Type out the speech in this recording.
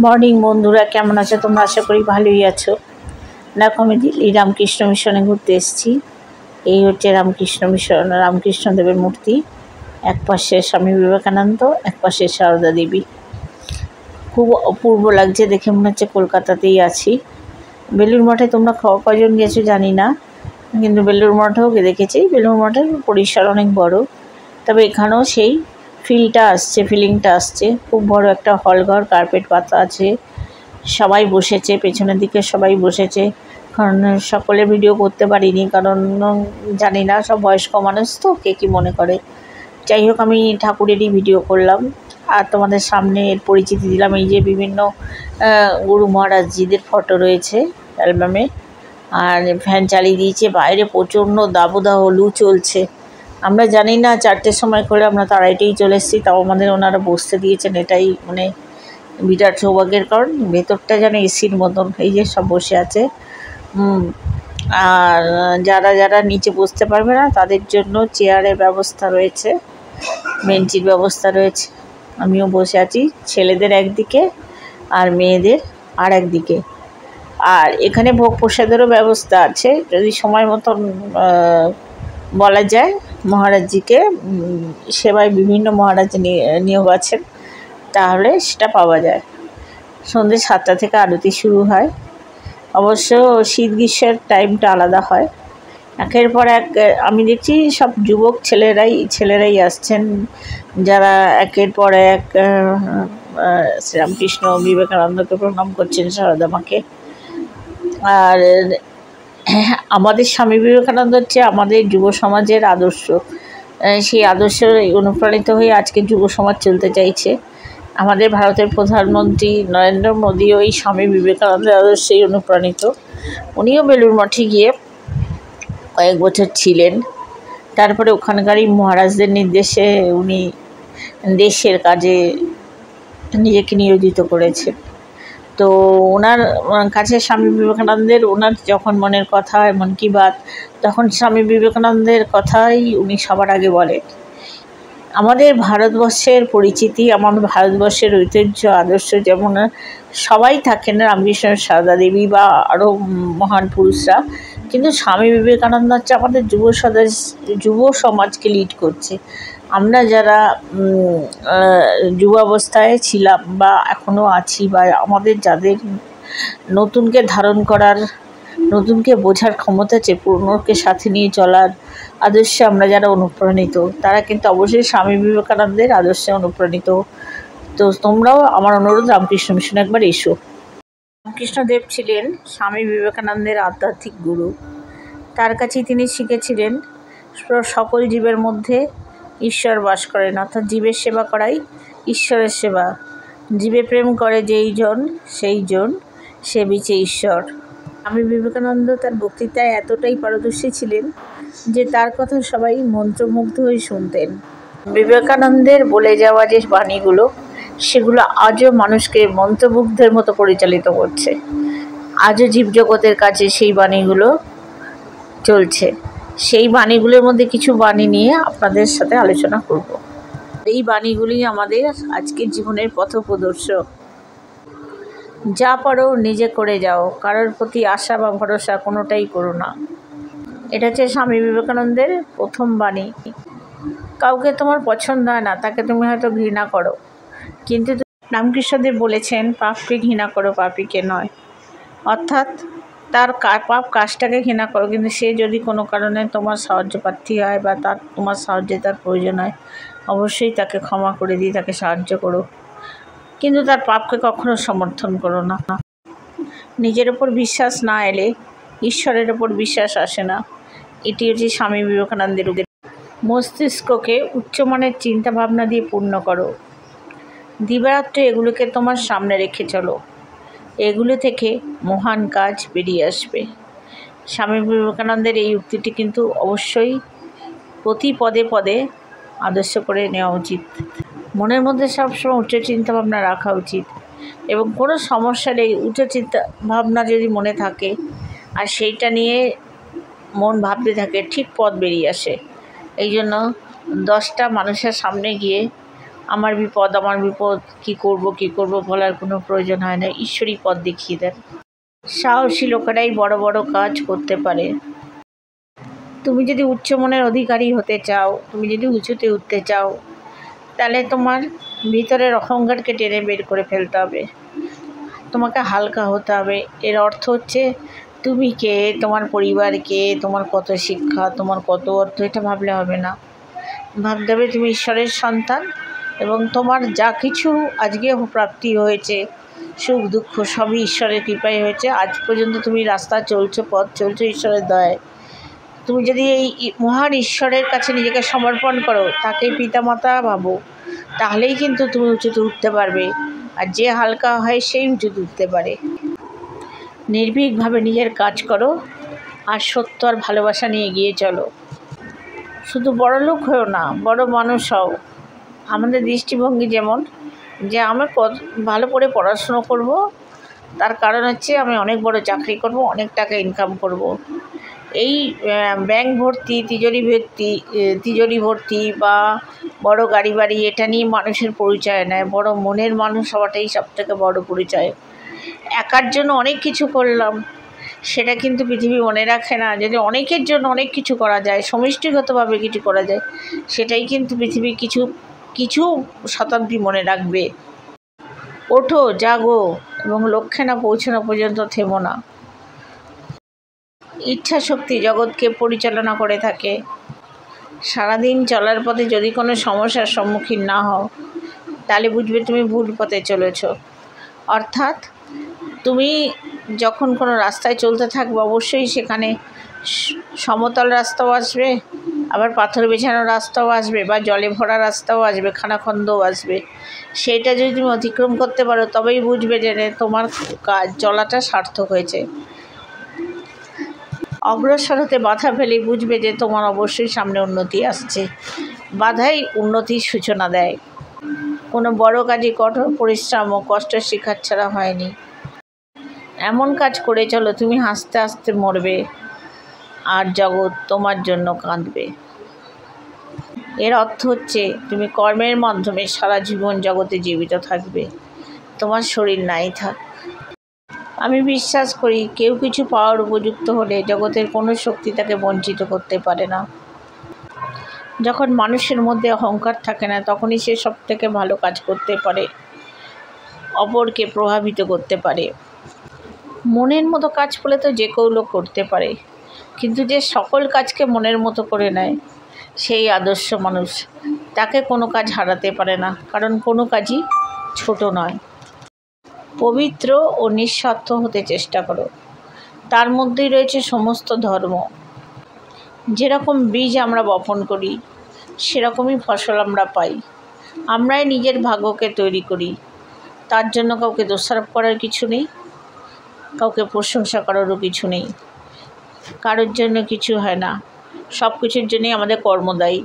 Morning বন্ধুরা, কেমন আছো তোমরা? আশা করি ভালোই আছো। দেখো, আমি দিল্লি রামকৃষ্ণ মিশনে ঘুরতে এসেছি। এই হচ্ছে রামকৃষ্ণ মিশন, রামকৃষ্ণদেবের মূর্তি। এক পাশে স্বামী বিবেকানন্দ, এক পাশে সারদা দেবী। খুব অপূর্ব লাগছে, দেখে মনে হচ্ছে কলকাতাতেই আছি। বেলুড় মঠে তোমরা কজন গেছো জানি না, কিন্তু বেলুড় মঠেও দেখেছি। বেলুড় মঠের পরিসর অনেক বড়, তবে এখানেও সেই ফিলিংটা আসছে। খুব বড় একটা হলঘর, কার্পেট পাতা আছে, সবাই বসেছে, পেছনের দিকে সবাই বসেছে। কারণ সকলে ভিডিও করতে পারিনি, কারণ জানি না, সব বয়স্ক মানুষ তো, কে কী মনে করে। যাই হোক, আমি ঠাকুরেরই ভিডিও করলাম আর তোমাদের সামনে এর পরিচিতি দিলাম। এই যে বিভিন্ন গুরু মহারাজজিদের ফটো রয়েছে অ্যালবামে, আর ফ্যান চালিয়ে দিয়েছে। বাইরে প্রচণ্ড দাবদাহ, লু চলছে। আমরা জানি না 4টের সময় করে আমরা তাড়াইটেই চলে এসেছি, তাও আমাদের ওনারা বসতে দিয়েছেন, এটাই মানে বিরাট সৌভাগ্যের। কারণ ভেতরটা যেন এসির মতন, এই যে সব বসে আছে। আর যারা নিচে বসতে পারবে না তাদের জন্য চেয়ারের ব্যবস্থা রয়েছে, বেঞ্চির ব্যবস্থা রয়েছে। আমিও বসে আছি, ছেলেদের একদিকে আর মেয়েদের আর একদিকে। আর এখানে ভোগ প্রসাদেরও ব্যবস্থা আছে, যদি সময় মতন বলা যায়। মহারাজজিকে সেবায় বিভিন্ন মহারাজ নিয়োগ আছেন, তাহলে সেটা পাওয়া যায়। সন্ধ্যে 7টা থেকে আরতি শুরু হয়। অবশ্য শীত গ্রীষ্মের টাইমটা আলাদা হয়। একের পর এক আমি দেখছি সব যুবক ছেলেরাই আসছেন, যারা একের পর এক শ্রীরামকৃষ্ণ বিবেকানন্দকে প্রণাম করছেন, সারদা মাকে। আর আমাদের স্বামী বিবেকানন্দ হচ্ছে আমাদের যুব সমাজের আদর্শ। সেই আদর্শে অনুপ্রাণিত হয়ে আজকে যুব সমাজ চলতে চাইছে। আমাদের ভারতের প্রধানমন্ত্রী নরেন্দ্র মোদীও এই স্বামী বিবেকানন্দের আদর্শেই অনুপ্রাণিত। উনিও বেলুড় মঠে গিয়ে কয়েক বছর ছিলেন, তারপরে ওখানকারই মহারাজদের নির্দেশে উনি দেশের কাজে নিজেকে নিয়োজিত করেছেন। তো ওনার কাছে স্বামী বিবেকানন্দের, ওনার যখন মনের কথা হয়, মন কি বাত, তখন স্বামী বিবেকানন্দের কথাই উনি সবার আগে বলেন। আমাদের ভারতবর্ষের পরিচিতি, আমাদের ভারতবর্ষের ঐতিহ্য, আদর্শ যেমন সবাই থাকেন, রামকৃষ্ণ, সারদা দেবী বা আরও মহান পুরুষরা, কিন্তু স্বামী বিবেকানন্দ হচ্ছে আমাদের যুব সমাজকে লিড করছে। আমরা যারা যুবাবস্থায় ছিলাম বা এখনও আছি, বা আমাদের যাদের নতুনকে ধারণ করার, নতুনকে বোঝার ক্ষমতা আছে, পুরনোকে সাথে নিয়ে চলার আদর্শে আমরা যারা অনুপ্রাণিত, তারা কিন্তু অবশ্যই স্বামী বিবেকানন্দের আদর্শে অনুপ্রাণিত। তো তোমরাও, আমার অনুরোধ, রামকৃষ্ণ মিশনে একবার এসো। রামকৃষ্ণদেব ছিলেন স্বামী বিবেকানন্দের আধ্যাত্মিক গুরু। তার কাছেই তিনি শিখেছিলেন সকল জীবের মধ্যে ঈশ্বর বাস করেন, অর্থাৎ জীবের সেবা করাই ঈশ্বরের সেবা। জীবে প্রেম করে সেই জন সে বিচে ঈশ্বর। স্বামী বিবেকানন্দ তার বক্তৃতায় এতটাই পারদর্শী ছিলেন যে তার কথা সবাই মন্ত্রমুগ্ধ হয়ে শুনতেন। বিবেকানন্দের বলে যাওয়া যে বাণীগুলো, সেগুলো আজও মানুষকে মন্ত্রমুগ্ধের মতো পরিচালিত করছে। আজও জীবজগতের কাছে সেই বাণীগুলো চলছে। সেই বাণীগুলোর মধ্যে কিছু বাণী নিয়ে আপনাদের সাথে আলোচনা করব। এই বাণীগুলি আমাদের আজকের জীবনের পথপ্রদর্শক। যা পারো নিজে করে যাও, কারোর প্রতি আশা বা ভরসা কোনোটাই করো না। এটা হচ্ছে স্বামী বিবেকানন্দের প্রথম বাণী। কাউকে তোমার পছন্দ হয় না, তাকে তুমি হয়তো ঘৃণা করো, কিন্তু রামকৃষ্ণদেব বলেছেন পাপকে ঘৃণা করো, পাপীকে নয়। অর্থাৎ তার পাপ কাজটাকে ঘৃণা করো, কিন্তু সে যদি কোনো কারণে তোমার সাহায্য প্রার্থী হয় বা তোমার সাহায্যে তার প্রয়োজন হয়, অবশ্যই তাকে ক্ষমা করে দিয়ে তাকে সাহায্য করো, কিন্তু তার পাপকে কখনো সমর্থন করো না। নিজের ওপর বিশ্বাস না এলে ঈশ্বরের ওপর বিশ্বাস আসে না। এটি হচ্ছে স্বামী বিবেকানন্দের। মস্তিষ্ককে উচ্চমানের চিন্তাভাবনা দিয়ে পূর্ণ করো। দিবারাত্রে এগুলোকে তোমার সামনে রেখে চলো, এগুলো থেকে মহান কাজ বেরিয়ে আসবে। স্বামী বিবেকানন্দের এই উক্তিটি কিন্তু অবশ্যই প্রতি পদে পদে আদর্শ করে নেওয়া উচিত। মনের মধ্যে সবসময় উচ্চ চিন্তাভাবনা রাখা উচিত, এবং কোনো সমস্যার এই উচ্চ চিন্তাভাবনা যদি মনে থাকে আর সেইটা নিয়ে মন ভাবতে থাকে, ঠিক পথ বেরিয়ে আসে। এই জন্য 10টা মানুষের সামনে গিয়ে আমার বিপদ কি করব বলার কোনো প্রয়োজন হয় না। ঈশ্বরই পথ দেখিয়ে দেন। সাহসী লোকেরাই বড় বড় কাজ করতে পারে। তুমি যদি উচ্চ মনের অধিকারী হতে চাও, তুমি যদি উঁচুতে উঠতে চাও, তাহলে তোমার ভিতরের অহংকারকে টেনে বের করে ফেলতে হবে। তোমাকে হালকা হতে হবে। এর অর্থ হচ্ছে তুমি কে, তোমার পরিবার কে, তোমার কত শিক্ষা, তোমার কত অর্থ, এটা ভাবলে হবে না। ভাবতে হবে তুমি ঈশ্বরের সন্তান এবং তোমার যা কিছু আজকে প্রাপ্তি হয়েছে, সুখ দুঃখ সবই ঈশ্বরের কৃপায় হয়েছে। আজ পর্যন্ত তুমি রাস্তা চলছো, পথ চলছো ঈশ্বরের দয়ায়। তুমি যদি এই মহান ঈশ্বরের কাছে নিজেকে সমর্পণ করো, তাকে পিতামাতা ভাবো, তাহলেই কিন্তু তুমি উঁচুতে উঠতে পারবে। আর যে হালকা হয় সেই উঁচুতে উঠতে পারে। নির্ভীকভাবে নিজের কাজ করো আর সত্য আর ভালোবাসা নিয়ে এগিয়ে চলো। শুধু বড় লোক হও না, বড় মানুষ হও। আমাদের দৃষ্টিভঙ্গি যেমন যে আমি ভালো করে পড়াশুনো করব, তার কারণ হচ্ছে আমি অনেক বড় চাকরি করব, অনেক টাকা ইনকাম করব। এই ব্যাংক ভর্তি, তিজোরি ভর্তি বা বড় গাড়ি বাড়ি, এটা নিয়ে মানুষের পরিচয় নেয়। বড় মনের মানুষ হওয়াটাই সবথেকে বড় পরিচয়। একার জন্য অনেক কিছু করলাম, সেটা কিন্তু পৃথিবী মনে রাখে না। যদি অনেকের জন্য অনেক কিছু করা যায়, সমষ্টিগতভাবে কিছু করা যায়, সেটাই কিন্তু পৃথিবী কিছু শতাব্দী মনে রাখবে। ওঠো, জাগো এবং লক্ষ্যে না পৌঁছানো পর্যন্ত থেমো না। ইচ্ছা শক্তি জগৎকে পরিচালনা করে থাকে। সারাদিন চলার পথে যদি কোনো সমস্যার সম্মুখীন না হও, তাহলে বুঝবে তুমি ভুল পথে চলেছ। অর্থাৎ তুমি যখন কোনো রাস্তায় চলতে থাকবে, অবশ্যই সেখানে সমতল রাস্তাও আসবে, আবার পাথর বেছানো রাস্তাও আসবে, বা জলে ভরা রাস্তাও আসবে, খানাখন্দও আসবে। সেটা যদি তুমি অতিক্রম করতে পারো, তবেই বুঝবে যে তোমার কাজ চলাটা সার্থক হয়েছে। অগ্রসর হতে বাধা পেলেই বুঝবে যে তোমার অবশ্যই সামনে উন্নতি আসছে। বাধাই উন্নতির সূচনা দেয়। কোনো বড় কাজে কঠোর পরিশ্রম ও কষ্ট শিকার ছাড়া হয়নি। এমন কাজ করে চলো, তুমি হাসতে হাসতে মরবে আর জগৎ তোমার জন্য কাঁদবে। এর অর্থ হচ্ছে তুমি কর্মের মাধ্যমে সারা জীবন জগতে জীবিত থাকবে, তোমার শরীর নাই থাক। আমি বিশ্বাস করি কেউ কিছু পাওয়ার উপযুক্ত হলে জগতের কোনো শক্তি তাকে বঞ্চিত করতে পারে না। যখন মানুষের মধ্যে অহংকার থাকে না, তখনই সে সব থেকে ভালো কাজ করতে পারে, অপরকে প্রভাবিত করতে পারে। মনের মতো কাজ পেলে তো যে কেউ লোক করতে পারে, কিন্তু যে সকল কাজকে মনের মতো করে নেয়, সেই আদর্শ মানুষ। তাকে কোনো কাজ হারাতে পারে না, কারণ কোনো কাজই ছোট নয়। পবিত্র ও নিঃস্বার্থ হতে চেষ্টা করো, তার মধ্যেই রয়েছে সমস্ত ধর্ম। যেরকম বীজ আমরা বপন করি, সেরকমই ফসল আমরা পাই। আমরাই নিজের ভাগ্যকে তৈরি করি। তার জন্য কাউকে দোষারোপ করার কিছু নেই, কাউকে প্রশংসা করারও কিছু নেই। কারোর জন্য কিছু হয় না, সব কিছুর জন্যই আমাদের কর্ম দায়ী।